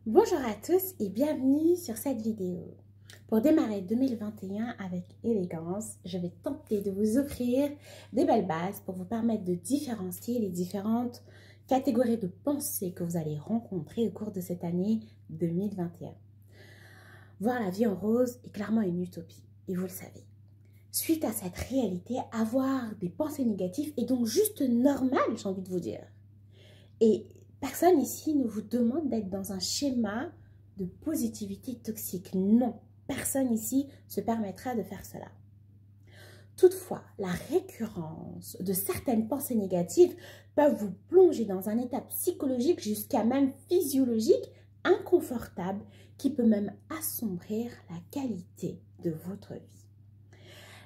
Bonjour à tous et bienvenue sur cette vidéo. Pour démarrer 2021 avec élégance, je vais tenter de vous offrir des belles bases pour vous permettre de différencier les différentes catégories de pensées que vous allez rencontrer au cours de cette année 2021. Voir la vie en rose est clairement une utopie, et vous le savez. Suite à cette réalité, avoir des pensées négatives est donc juste normal, j'ai envie de vous dire. Et personne ici ne vous demande d'être dans un schéma de positivité toxique. Non, personne ici se permettra de faire cela. Toutefois, la récurrence de certaines pensées négatives peuvent vous plonger dans un état psychologique jusqu'à même physiologique inconfortable qui peut même assombrir la qualité de votre vie.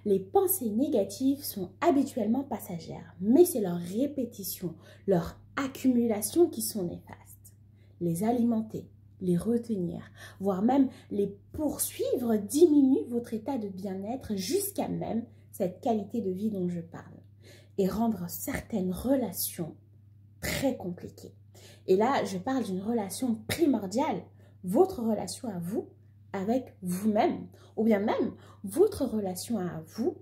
Les pensées négatives sont habituellement passagères, mais c'est leur répétition, leur accumulation qui sont néfastes. Les alimenter, les retenir, voire même les poursuivre diminue votre état de bien-être jusqu'à même cette qualité de vie dont je parle et rendre certaines relations très compliquées. Et là, je parle d'une relation primordiale, votre relation à vous avec vous-même, ou bien même votre relation à vous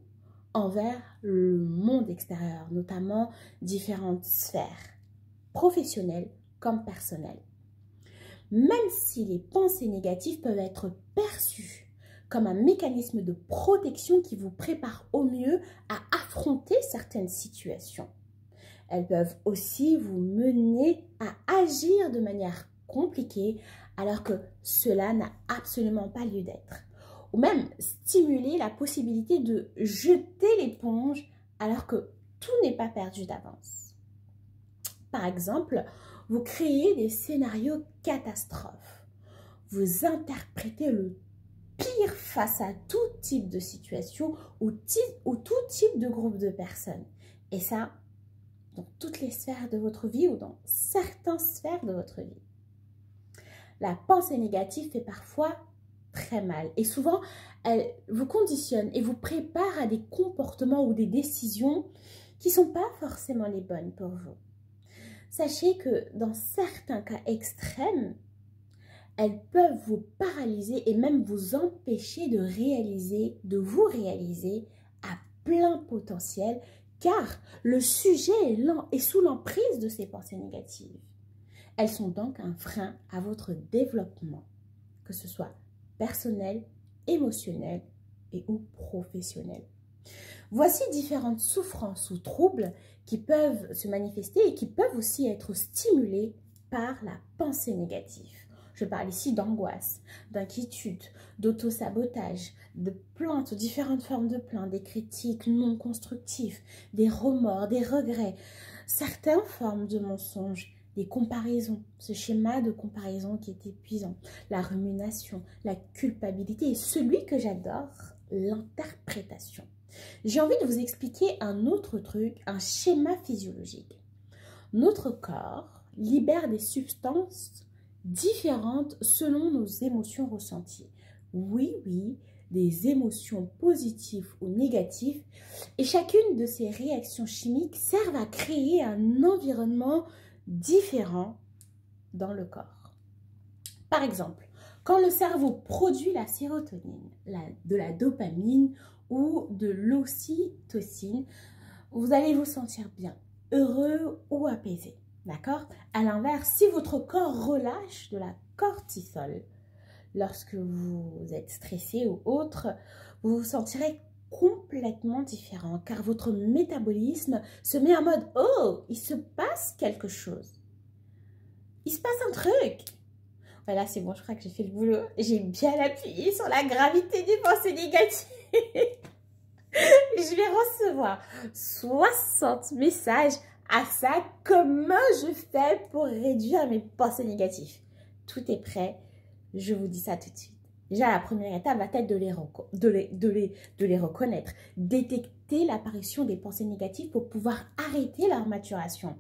envers le monde extérieur, notamment différentes sphères, professionnelles comme personnelles. Même si les pensées négatives peuvent être perçues comme un mécanisme de protection qui vous prépare au mieux à affronter certaines situations, elles peuvent aussi vous mener à agir de manière compliquée alors que cela n'a absolument pas lieu d'être. Ou même stimuler la possibilité de jeter l'éponge alors que tout n'est pas perdu d'avance. Par exemple, vous créez des scénarios catastrophes. Vous interprétez le pire face à tout type de situation ou tout type de groupe de personnes. Et ça, dans toutes les sphères de votre vie ou dans certaines sphères de votre vie. La pensée négative fait parfois très mal et souvent elle vous conditionne et vous prépare à des comportements ou des décisions qui ne sont pas forcément les bonnes pour vous. Sachez que dans certains cas extrêmes, elles peuvent vous paralyser et même vous empêcher de vous réaliser à plein potentiel car le sujet est sous l'emprise de ces pensées négatives. Elles sont donc un frein à votre développement, que ce soit personnel, émotionnel et ou professionnel. Voici différentes souffrances ou troubles qui peuvent se manifester et qui peuvent aussi être stimulés par la pensée négative. Je parle ici d'angoisse, d'inquiétude, d'autosabotage, de plaintes, différentes formes de plaintes, des critiques non constructives, des remords, des regrets, certaines formes de mensonges, des comparaisons, ce schéma de comparaison qui est épuisant, la rumination, la culpabilité et celui que j'adore, l'interprétation. J'ai envie de vous expliquer un autre truc, un schéma physiologique. Notre corps libère des substances différentes selon nos émotions ressenties. Oui, des émotions positives ou négatives. Et chacune de ces réactions chimiques servent à créer un environnement différent dans le corps. Par exemple, quand le cerveau produit la sérotonine, de la dopamine ou de l'ocytocine, vous allez vous sentir bien, heureux ou apaisé. D'accord? À l'inverse, si votre corps relâche de la cortisol lorsque vous êtes stressé ou autre, vous vous sentirez complètement différent car votre métabolisme se met en mode « Oh, il se passe quelque chose. Il se passe un truc. » Voilà, c'est bon, je crois que j'ai fait le boulot. J'ai bien appuyé sur la gravité des pensées négatives. Je vais recevoir 60 messages à ça. Comment je fais pour réduire mes pensées négatives? Tout est prêt. Je vous dis ça tout de suite. Déjà, la première étape va être de les reconnaître. Détecter l'apparition des pensées négatives pour pouvoir arrêter leur maturation.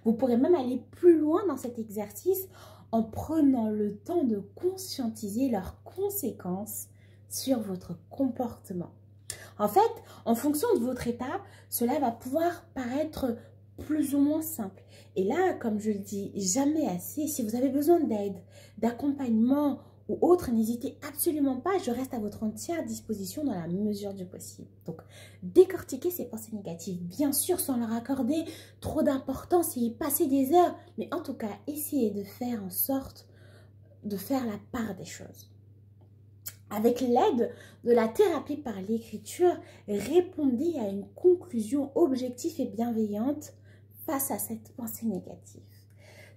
Vous pourrez même aller plus loin dans cet exercice en prenant le temps de conscientiser leurs conséquences sur votre comportement. En fait, en fonction de votre état, cela va pouvoir paraître plus ou moins simple. Et là, comme je le dis jamais assez, si vous avez besoin d'aide, d'accompagnement ou autre, n'hésitez absolument pas, je reste à votre entière disposition dans la mesure du possible. Donc, décortiquez ces pensées négatives, bien sûr, sans leur accorder trop d'importance et y passer des heures, mais en tout cas, essayez de faire en sorte de faire la part des choses. Avec l'aide de la thérapie par l'écriture, répondez à une conclusion objective et bienveillante face à cette pensée négative.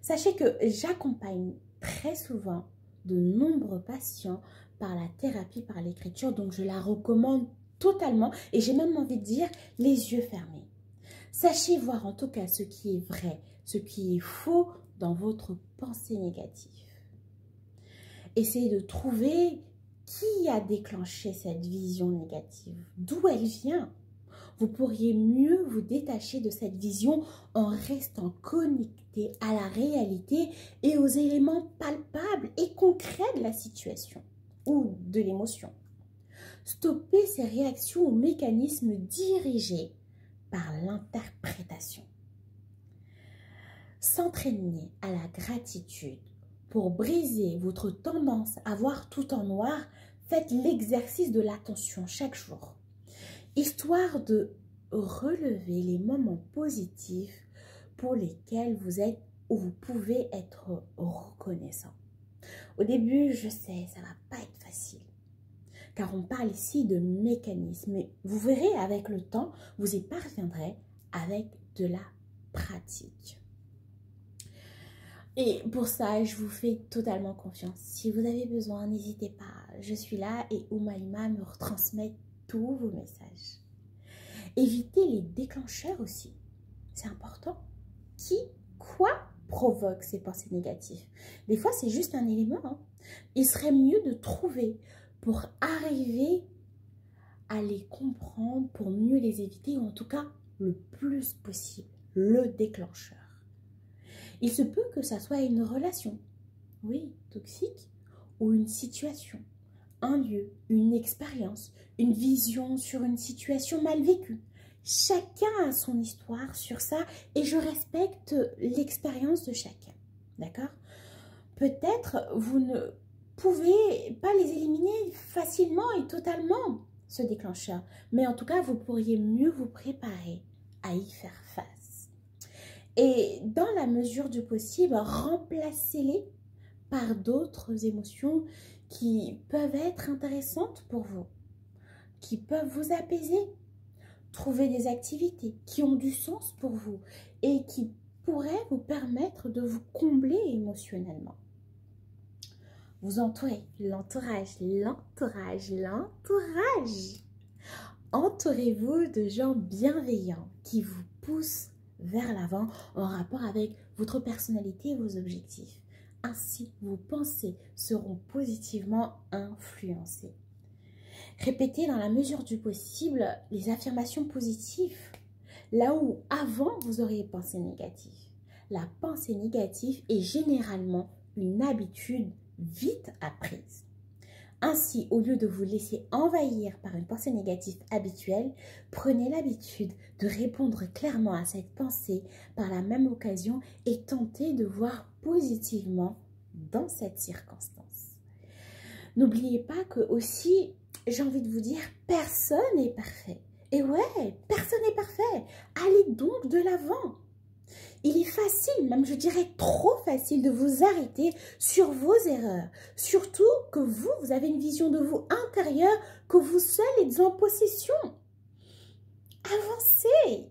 Sachez que j'accompagne très souvent de nombreux patients par la thérapie par l'écriture, donc je la recommande totalement et j'ai même envie de dire les yeux fermés. Sachez voir en tout cas ce qui est vrai, ce qui est faux dans votre pensée négative. Essayez de trouver qui a déclenché cette vision négative, d'où elle vient. Vous pourriez mieux vous détacher de cette vision en restant connecté à la réalité et aux éléments palpables et concrets de la situation ou de l'émotion. Stoppez ces réactions aux mécanismes dirigés par l'interprétation. S'entraîner à la gratitude pour briser votre tendance à voir tout en noir, faites l'exercice de l'attention chaque jour, histoire de relever les moments positifs pour lesquels vous êtes ou vous pouvez être reconnaissant. Au début, je sais, ça ne va pas être facile, car on parle ici de mécanismes, mais vous verrez avec le temps, vous y parviendrez avec de la pratique. Et pour ça, je vous fais totalement confiance. Si vous avez besoin, n'hésitez pas. Je suis là et Oumaima me retransmet tous vos messages. Évitez les déclencheurs aussi. C'est important. Quoi provoque ces pensées négatives? Des fois, c'est juste un élément. Il serait mieux de trouver pour arriver à les comprendre, pour mieux les éviter, ou en tout cas, le plus possible, le déclencheur. Il se peut que ça soit une relation, oui, toxique, ou une situation, un lieu, une expérience, une vision sur une situation mal vécue. Chacun a son histoire sur ça et je respecte l'expérience de chacun, d'accord? Peut-être vous ne pouvez pas les éliminer facilement et totalement, ce déclencheur, mais en tout cas, vous pourriez mieux vous préparer à y faire face. Et dans la mesure du possible, remplacez-les par d'autres émotions qui peuvent être intéressantes pour vous, qui peuvent vous apaiser. Trouvez des activités qui ont du sens pour vous et qui pourraient vous permettre de vous combler émotionnellement. Vous entourez l'entourage. Entourez-vous de gens bienveillants qui vous poussent vers l'avant en rapport avec votre personnalité et vos objectifs. Ainsi, vos pensées seront positivement influencées. Répétez dans la mesure du possible les affirmations positives, là où avant vous auriez pensé négatif. La pensée négative est généralement une habitude vite apprise. Ainsi, au lieu de vous laisser envahir par une pensée négative habituelle, prenez l'habitude de répondre clairement à cette pensée par la même occasion et tentez de voir positivement dans cette circonstance. N'oubliez pas que aussi, j'ai envie de vous dire, personne n'est parfait. Et ouais, personne n'est parfait. Allez donc de l'avant. Il est facile, même je dirais trop facile de vous arrêter sur vos erreurs. Surtout que vous avez une vision de vous intérieure que vous seul êtes en possession. Avancez.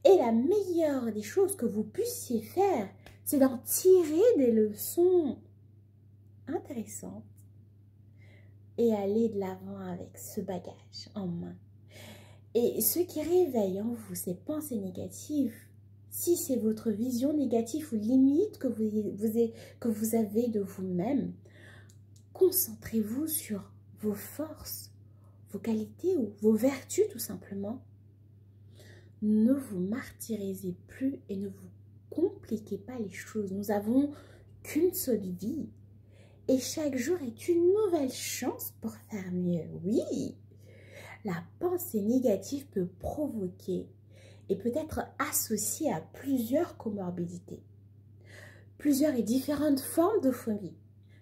Et la meilleure des choses que vous puissiez faire, c'est d'en tirer des leçons intéressantes et aller de l'avant avec ce bagage en main. Et ce qui réveille en vous ces pensées négatives, si c'est votre vision négative ou limite que vous avez de vous-même, concentrez-vous sur vos forces, vos qualités ou vos vertus tout simplement. Ne vous martyrisez plus et ne vous compliquez pas les choses. Nous n'avons qu'une seule vie et chaque jour est une nouvelle chance pour faire mieux. Oui, la pensée négative peut provoquer et peut être associée à plusieurs comorbidités, plusieurs et différentes formes de phobie.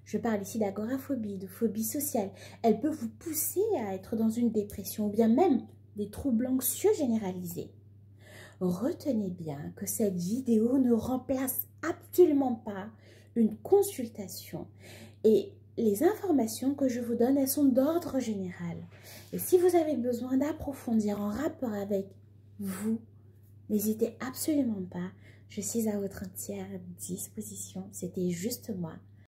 Je parle ici d'agoraphobie, de phobie sociale. Elle peut vous pousser à être dans une dépression ou bien même des troubles anxieux généralisés. Retenez bien que cette vidéo ne remplace absolument pas une consultation et les informations que je vous donne, elles sont d'ordre général. Et si vous avez besoin d'approfondir en rapport avec vous, n'hésitez absolument pas. Je suis à votre entière disposition. C'était juste moi.